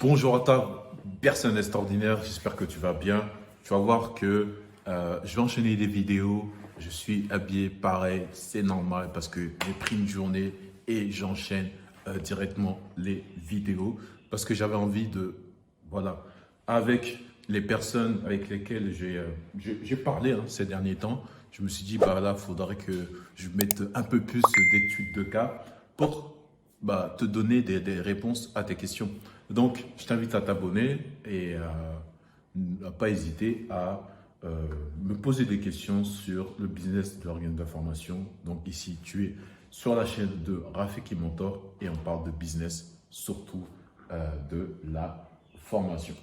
Bonjour à ta personne extraordinaire, j'espère que tu vas bien. Tu vas voir que je vais enchaîner des vidéos, je suis habillé pareil, c'est normal parce que j'ai pris une journée et j'enchaîne directement les vidéos parce que j'avais envie de, voilà, avec les personnes avec lesquelles j'ai parlé ces derniers temps, je me suis dit, bah là, il faudrait que je mette un peu plus d'études de cas pour te donner des réponses à tes questions. Donc, je t'invite à t'abonner et à pas hésiter à me poser des questions sur le business de l'organisme d'information. Donc ici, tu es sur la chaîne de Rafiki Mentor et on parle de business, surtout de la formation.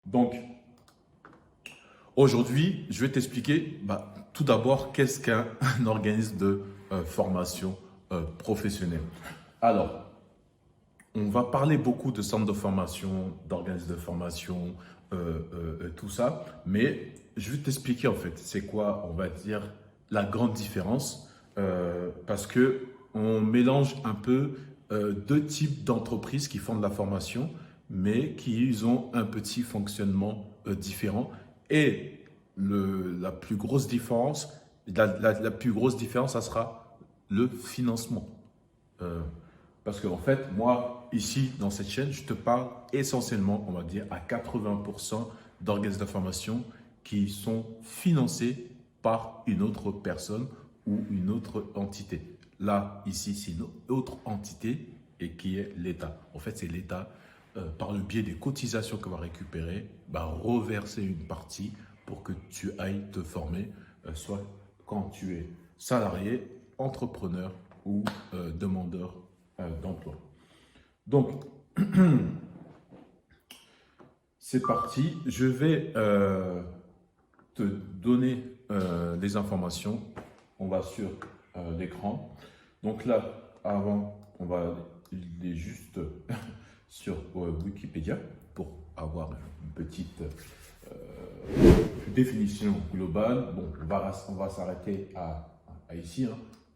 Donc, aujourd'hui, je vais t'expliquer tout d'abord qu'est-ce qu'un organisme de formation professionnelle. Alors, on va parler beaucoup de centres de formation, d'organismes de formation, tout ça, mais je vais t'expliquer en fait c'est quoi, on va dire, la grande différence parce que on mélange un peu deux types d'entreprises qui font de la formation, mais qui ont un petit fonctionnement différent. Et la plus grosse différence, la plus grosse différence, ça sera le financement. Euh, Parce qu'en fait, moi, ici, dans cette chaîne, je te parle essentiellement, on va dire, à 80% d'organismes d'information qui sont financés par une autre personne ou une autre entité. Là, ici, c'est une autre entité et qui est l'État. En fait, c'est l'État, par le biais des cotisations qu'on va récupérer, va reverser une partie pour que tu ailles te former, soit quand tu es salarié, entrepreneur ou demandeur d'emploi. Donc, c'est parti. Je vais te donner les informations. On va sur l'écran. Donc là, avant, on va aller juste sur Wikipédia pour avoir une petite définition globale. Bon, on va s'arrêter à ici.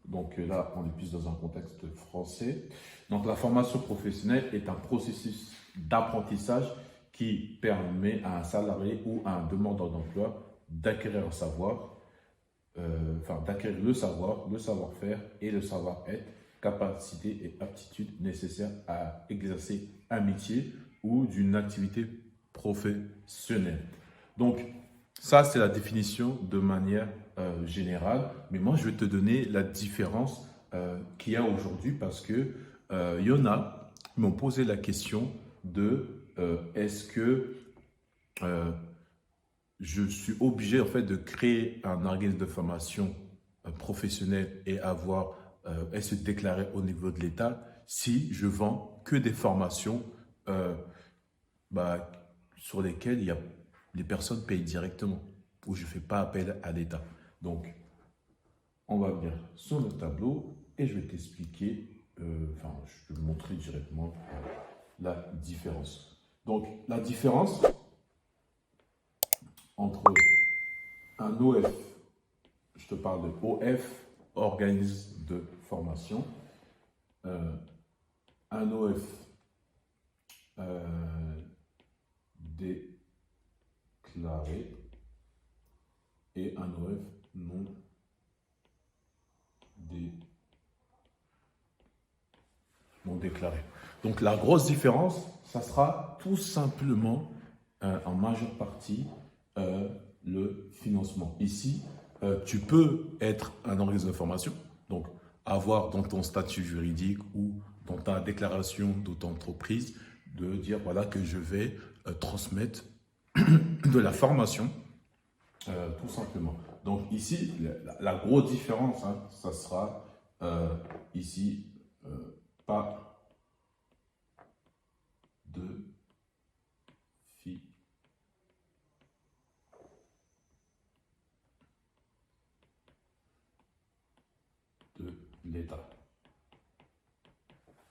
Donc là, on est plus dans un contexte français. Donc la formation professionnelle est un processus d'apprentissage qui permet à un salarié ou à un demandeur d'emploi d'acquérir un savoir, d'acquérir le savoir-faire et le savoir-être, capacités et aptitudes nécessaires à exercer un métier ou d'une activité professionnelle. Donc, ça, c'est la définition de manière générale. Mais moi, je vais te donner la différence qu'il y a aujourd'hui parce que il y en a qui m'ont posé la question de est-ce que je suis obligé en fait de créer un organisme de formation professionnel et se déclarer au niveau de l'État si je vends que des formations euh, bah, sur lesquelles les personnes payent directement, où je ne fais pas appel à l'État. Donc, on va venir sur le tableau et je vais t'expliquer, je vais te montrer directement la différence. Donc, la différence entre un OF, je te parle de OF, organisme de formation, un OF déclaré et un OF non déclaré. Donc la grosse différence, ça sera tout simplement en majeure partie le financement. Ici, tu peux être un organisme de formation, donc avoir dans ton statut juridique ou dans ta déclaration d'auto-entreprise de dire voilà que je vais transmettre de la formation, tout simplement. Donc ici, la grosse différence, ça sera ici pas de fi de l'État.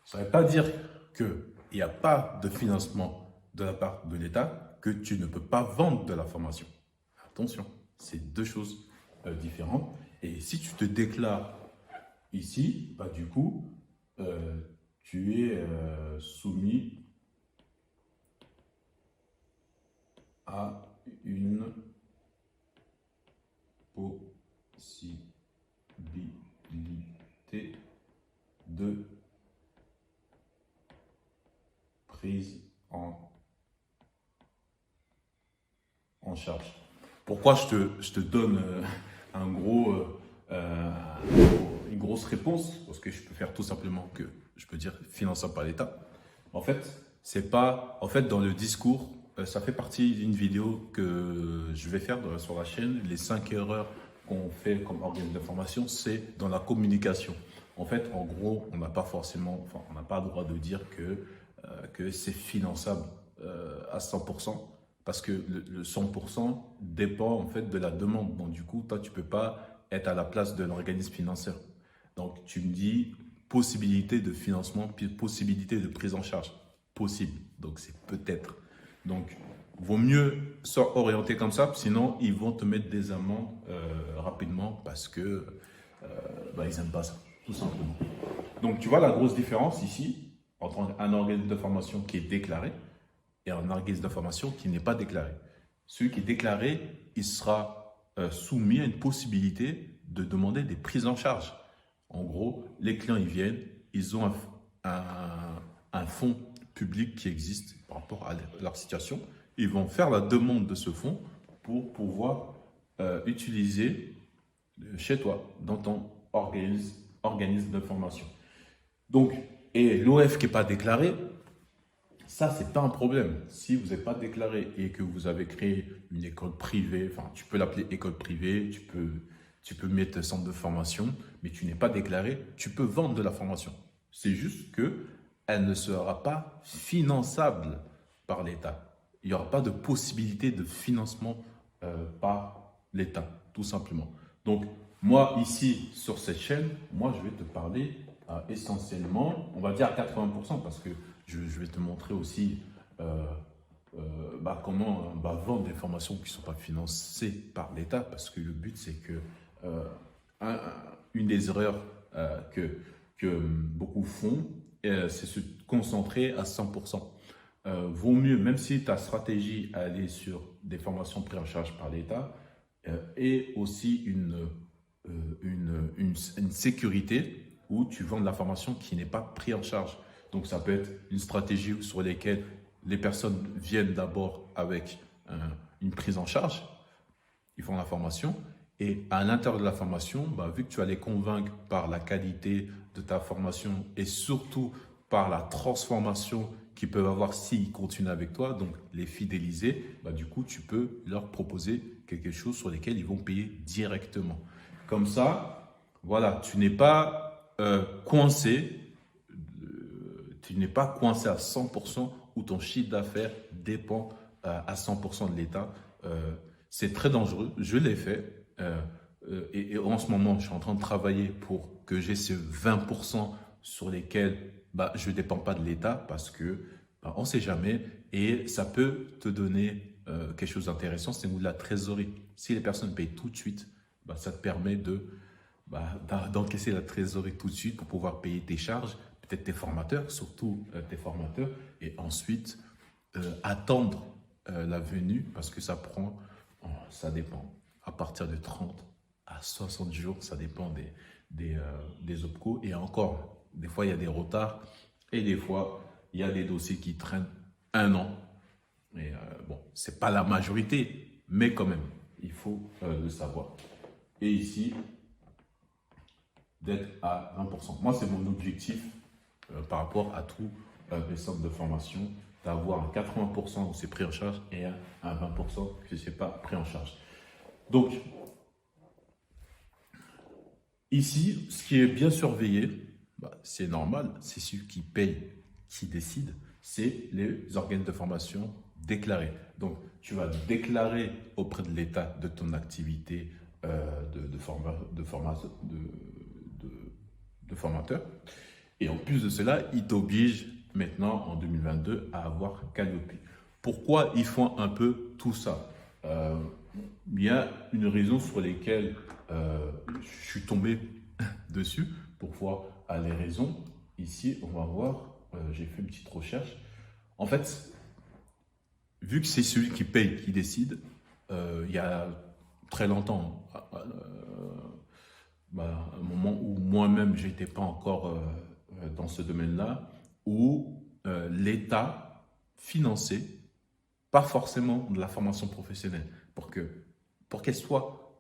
Ça ne veut pas dire qu'il n'y a pas de financement de la part de l'État, que tu ne peux pas vendre de la formation. Attention, c'est deux choses différentes. Et si tu te déclares ici, bah, du coup, tu es soumis à une possibilité de prise en charge. Pourquoi je te donne un gros, euh, une grosse réponse? Parce que je peux faire tout simplement que je peux dire finançable par l'État. En fait, c'est pas. En fait, dans le discours, ça fait partie d'une vidéo que je vais faire sur la chaîne. Les 5 erreurs qu'on fait comme organisme de formation, c'est dans la communication. En fait, en gros, on n'a pas forcément, enfin, on n'a pas le droit de dire que c'est finançable à 100%. Parce que le 100% dépend en fait de la demande. Donc du coup, toi, tu ne peux pas être à la place de l'organisme financier. Donc tu me dis possibilité de financement, puis possibilité de prise en charge. Possible. Donc c'est peut-être. Donc vaut mieux s'orienter comme ça, sinon ils vont te mettre des amendes rapidement parce que bah, ils n'aiment pas ça, tout simplement. Donc tu vois la grosse différence ici entre un organisme de formation qui est déclaré et un organisme de formation qui n'est pas déclaré. Celui qui est déclaré, il sera soumis à une possibilité de demander des prises en charge. En gros, les clients, ils viennent, ils ont un fonds public qui existe par rapport à leur situation. Ils vont faire la demande de ce fonds pour pouvoir utiliser chez toi, dans ton organisme de formation. Donc, et l'OF qui n'est pas déclaré, ça, ce n'est pas un problème. Si vous n'êtes pas déclaré et que vous avez créé une école privée, enfin, tu peux l'appeler école privée, tu peux mettre centre de formation, mais tu n'es pas déclaré, tu peux vendre de la formation. C'est juste qu'elle ne sera pas finançable par l'État. Il n'y aura pas de possibilité de financement par l'État, tout simplement. Donc, moi, ici, sur cette chaîne, moi, je vais te parler essentiellement, on va dire à 80%, parce que je vais te montrer aussi comment vendre des formations qui ne sont pas financées par l'État, parce que le but, c'est que une des erreurs que beaucoup font, c'est se concentrer à 100%. Vaut mieux, même si ta stratégie à aller sur des formations prises en charge par l'État, et aussi une sécurité où tu vends de la formation qui n'est pas prise en charge. Donc, ça peut être une stratégie sur laquelle les personnes viennent d'abord avec une prise en charge, ils font la formation, et à l'intérieur de la formation, vu que tu vas les convaincre par la qualité de ta formation et surtout par la transformation qu'ils peuvent avoir s'ils continuent avec toi, donc les fidéliser, du coup, tu peux leur proposer quelque chose sur lequel ils vont payer directement. Comme ça, voilà, tu n'es pas coincé. Tu n'es pas coincé à 100% où ton chiffre d'affaires dépend à 100% de l'État. C'est très dangereux. Je l'ai fait. Et en ce moment, je suis en train de travailler pour que j'ai ces 20% sur lesquels je ne dépends pas de l'État parce que on ne sait jamais. Et ça peut te donner quelque chose d'intéressant, c'est de la trésorerie. Si les personnes payent tout de suite, ça te permet d'encaisser la trésorerie tout de suite pour pouvoir payer tes charges, peut-être tes formateurs, surtout tes formateurs, et ensuite attendre la venue parce que ça dépend, à partir de 30 à 60 jours, ça dépend des OPCO, et encore, des fois il y a des retards, et des fois il y a des dossiers qui traînent 1 an, et c'est pas la majorité, mais quand même, il faut le savoir. Et ici, d'être à 20%. Moi, c'est mon objectif par rapport à tous les centres de formation, d'avoir un 80% où c'est pris en charge et un 20% que ce n'est pas pris en charge. Donc, ici, ce qui est bien surveillé, c'est normal, c'est celui qui paye, qui décide, c'est les organismes de formation déclarés. Donc, tu vas déclarer auprès de l'État de ton activité de formateur. Et en plus de cela, ils t'obligent maintenant, en 2022, à avoir Calliope. Pourquoi ils font un peu tout ça? Il y a une raison sur laquelle je suis tombé dessus, pour voir les raisons. Ici, on va voir, j'ai fait une petite recherche. En fait, vu que c'est celui qui paye qui décide, il y a très longtemps, un moment où moi-même, je n'étais pas encore dans ce domaine-là, où l'État finançait pas forcément de la formation professionnelle. Pour qu'elle soit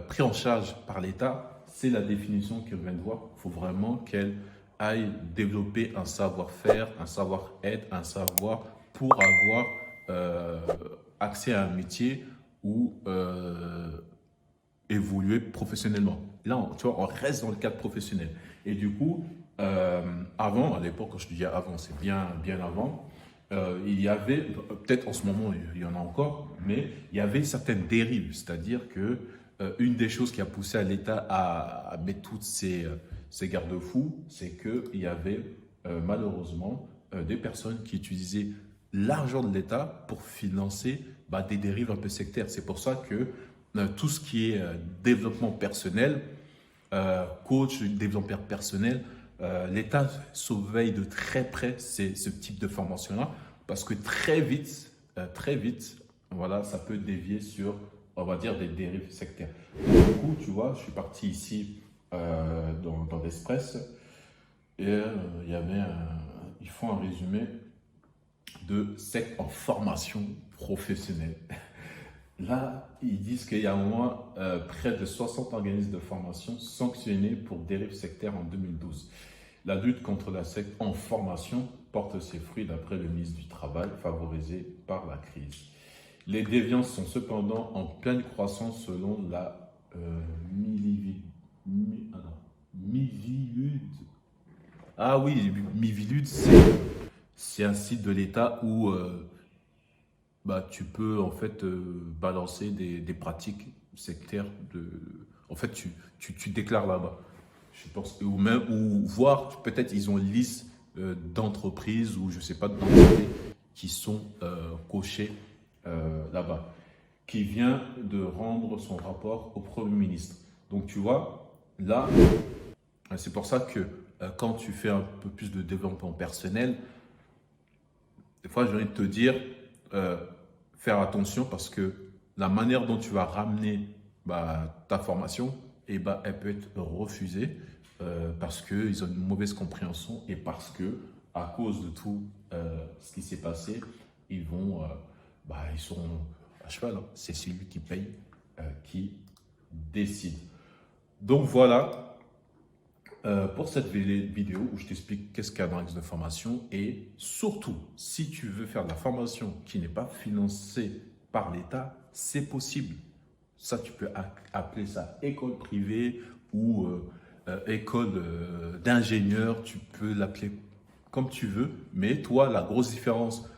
prise en charge par l'État, c'est la définition que je viens de voir. Il faut vraiment qu'elle aille développer un savoir-faire, un savoir-être, un savoir pour avoir accès à un métier ou évoluer professionnellement. Là, tu vois, on reste dans le cadre professionnel. Et du coup, avant, à l'époque, quand je dis avant, c'est bien avant, il y avait, peut-être en ce moment, il y en a encore, mais il y avait certaines dérives. C'est-à-dire que une des choses qui a poussé à l'État à mettre toutes ces garde-fous, c'est qu'il y avait malheureusement des personnes qui utilisaient l'argent de l'État pour financer des dérives un peu sectaires. C'est pour ça que tout ce qui est développement personnel, coach, développeur personnel, l'État surveille de très près ce type de formation-là parce que très vite, voilà, ça peut dévier sur, on va dire, des dérives sectaires. Du coup, tu vois, je suis parti ici dans l'Express et ils font un résumé de sectes en formation professionnelle. Là, ils disent qu'il y a au moins près de 60 organismes de formation sanctionnés pour dérives sectaires en 2012. La lutte contre la secte en formation porte ses fruits d'après le ministre du Travail, favorisé par la crise. Les déviances sont cependant en pleine croissance selon la Miviludes. Ah oui, Miviludes, c'est un site de l'État où tu peux en fait balancer des pratiques sectaires. En fait, tu déclares là-bas. Je pense, ou voir, peut-être ils ont une liste d'entreprises ou je ne sais pas d'entités qui sont cochées là-bas, qui vient de rendre son rapport au Premier ministre. Donc tu vois, là, c'est pour ça que quand tu fais un peu plus de développement personnel, des fois j'ai envie de te dire, faire attention parce que la manière dont tu vas ramener ta formation, elle peut être refusée parce qu'ils ont une mauvaise compréhension et parce que, à cause de tout ce qui s'est passé, ils sont à cheval. Hein. C'est celui qui paye qui décide. Donc voilà pour cette vidéo où je t'explique qu'est-ce qu'un organisme de formation et surtout, si tu veux faire de la formation qui n'est pas financée par l'État, c'est possible. Ça, tu peux appeler ça école privée ou école d'ingénieur, tu peux l'appeler comme tu veux, mais toi, la grosse différence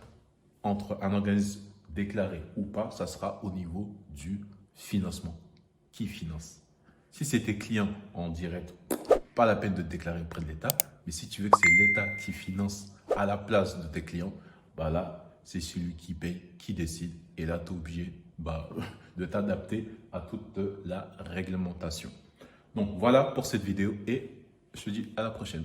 entre un organisme déclaré ou pas, ça sera au niveau du financement. Qui finance? Si c'est tes clients en direct, pas la peine de déclarer auprès de l'État, mais si tu veux que c'est l'État qui finance à la place de tes clients, là, c'est celui qui paye, qui décide, et là, tu es obligé de t'adapter à toute la réglementation. Donc voilà pour cette vidéo et je te dis à la prochaine.